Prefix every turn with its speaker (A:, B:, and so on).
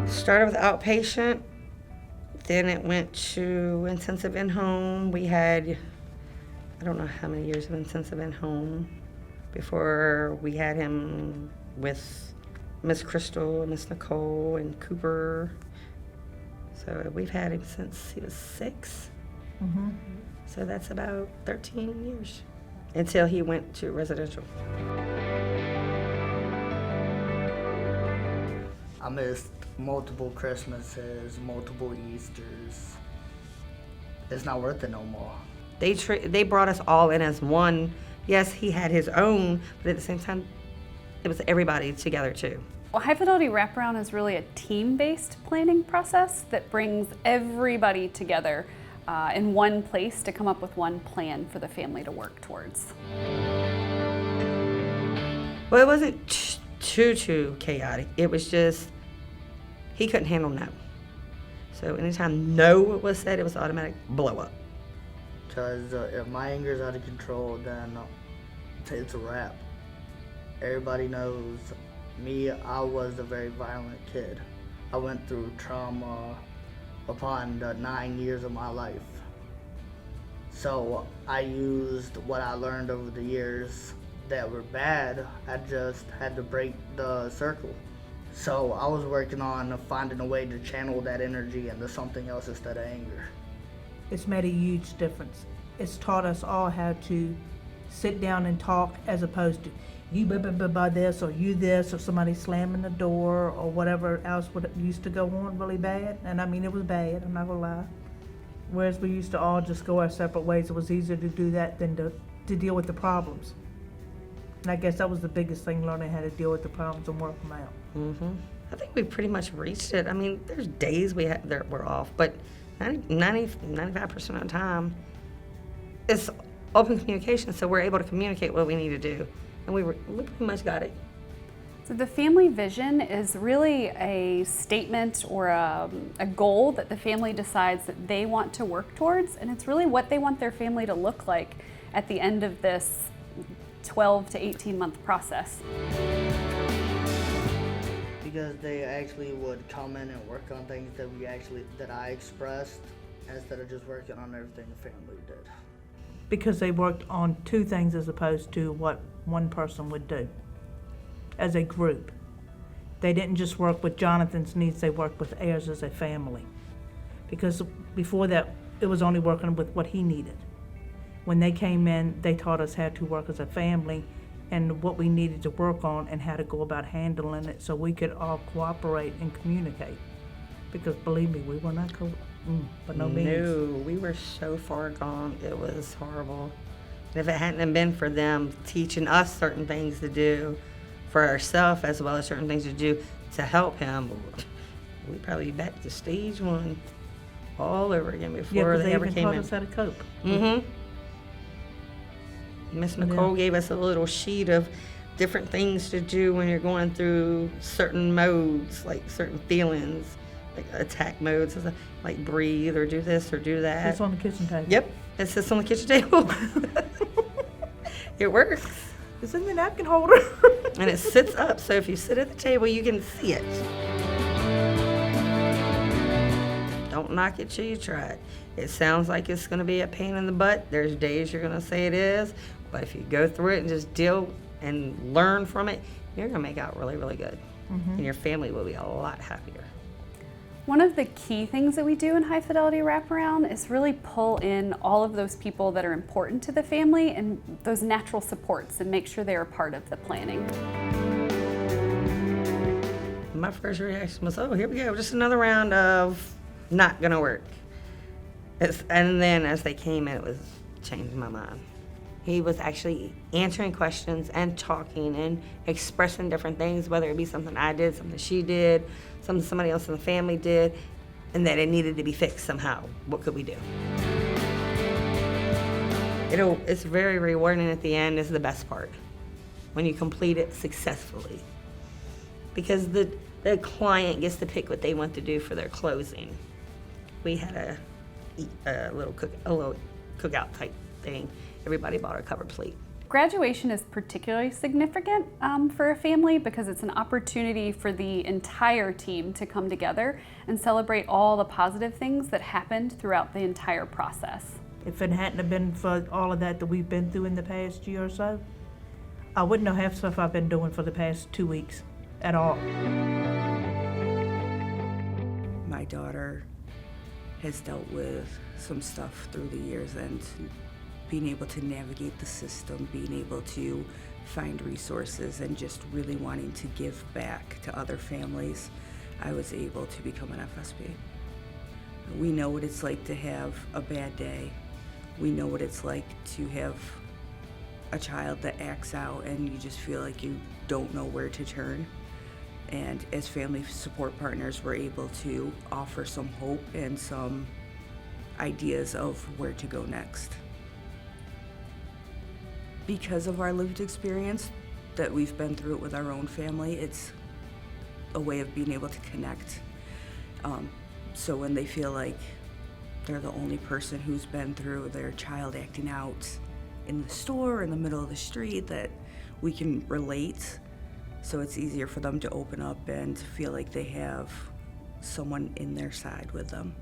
A: Started with outpatient, then it went to intensive in-home. We had, I don't know how many years of intensive in-home before we had him with Miss Crystal, Miss Nicole, and Cooper. So we've had him since he was 6.
B: Mm-hmm.
A: So that's about 13 years until he went to residential.
C: I missed multiple Christmases, multiple Easters. It's not worth it no more.
A: They brought us all in as one. Yes, he had his own, but at the same time, it was everybody together too.
D: Well, High Fidelity Wraparound is really a team-based planning process that brings everybody together in one place to come up with one plan for the family to work towards.
A: Well, it wasn't too chaotic. It was just, he couldn't handle no. So anytime no was said, it was automatic blow up.
C: Because if my anger's out of control, then it's a wrap. Everybody knows me, I was a very violent kid. I went through trauma upon the 9 years of my life. So I used what I learned over the years that were bad. I just had to break the circle. So I was working on finding a way to channel that energy into something else instead of anger.
B: It's made a huge difference. It's taught us all how to sit down and talk as opposed to you by this or you this or somebody slamming the door or whatever else would used to go on really bad. And I mean, it was bad, I'm not gonna lie. Whereas we used to all just go our separate ways. It was easier to do that than to deal with the problems. And I guess that was the biggest thing, learning how to deal with the problems and work them out.
A: Mm-hmm. I think we pretty much reached it. I mean, there's days that we're off, but 95% of the time, it's open communication, so we're able to communicate what we need to do. And we pretty much got it.
D: So the family vision is really a statement or a goal that the family decides that they want to work towards, and it's really what they want their family to look like at the end of this 12 to 18 month process.
C: Because they actually would come in and work on things that I expressed instead of just working on everything the family did.
B: Because they worked on 2 things as opposed to what one person would do as a group. They didn't just work with Jonathan's needs, they worked with theirs as a family. Because before that, it was only working with what he needed. When they came in, they taught us how to work as a family and what we needed to work on and how to go about handling it so we could all cooperate and communicate. Because believe me, we were not by no means.
A: No, we were so far gone, it was horrible. And if it hadn't been for them teaching us certain things to do for ourselves as well as certain things to do to help him, we'd probably be back to stage 1 all over again before they ever came in.
B: Yeah, because they even taught us how to cope.
A: Mm-hmm. Miss Nicole gave us a little sheet of different things to do when you're going through certain modes, like certain feelings, like attack modes, like breathe or do this or do that.
B: It's on the kitchen table.
A: Yep, it sits on the kitchen table. It works.
B: It's in the napkin holder.
A: And it sits up, so if you sit at the table, you can see it. Don't knock it till you try it. It sounds like it's going to be a pain in the butt. There's days you're going to say it is, but if you go through it and just deal and learn from it, you're going to make out really, really good.
B: Mm-hmm.
A: And your family will be a lot happier.
D: One of the key things that we do in High Fidelity Wraparound is really pull in all of those people that are important to the family and those natural supports and make sure they are part of the planning.
A: My first reaction was, oh, here we go, just another round of not gonna work. And then as they came in, it was changing my mind. He was actually answering questions and talking and expressing different things, whether it be something I did, something she did, something somebody else in the family did, and that it needed to be fixed somehow. What could we do? It's very rewarding at the end, is the best part, when you complete it successfully. Because the client gets to pick what they want to do for their closing. we had a little cookout type thing. Everybody bought a covered plate.
D: Graduation is particularly significant for a family because it's an opportunity for the entire team to come together and celebrate all the positive things that happened throughout the entire process.
B: If it hadn't have been for all of that we've been through in the past year or so, I wouldn't know half stuff I've been doing for the past 2 weeks at all.
E: My daughter has dealt with some stuff through the years, and being able to navigate the system, being able to find resources, and just really wanting to give back to other families, I was able to become an FSP. We know what it's like to have a bad day. We know what it's like to have a child that acts out and you just feel like you don't know where to turn. And as family support partners, we're able to offer some hope and some ideas of where to go next. Because of our lived experience that we've been through it with our own family, it's a way of being able to connect. So when they feel like they're the only person who's been through their child acting out in the store, in the middle of the street, that we can relate. So it's easier for them to open up and feel like they have someone in their side with them.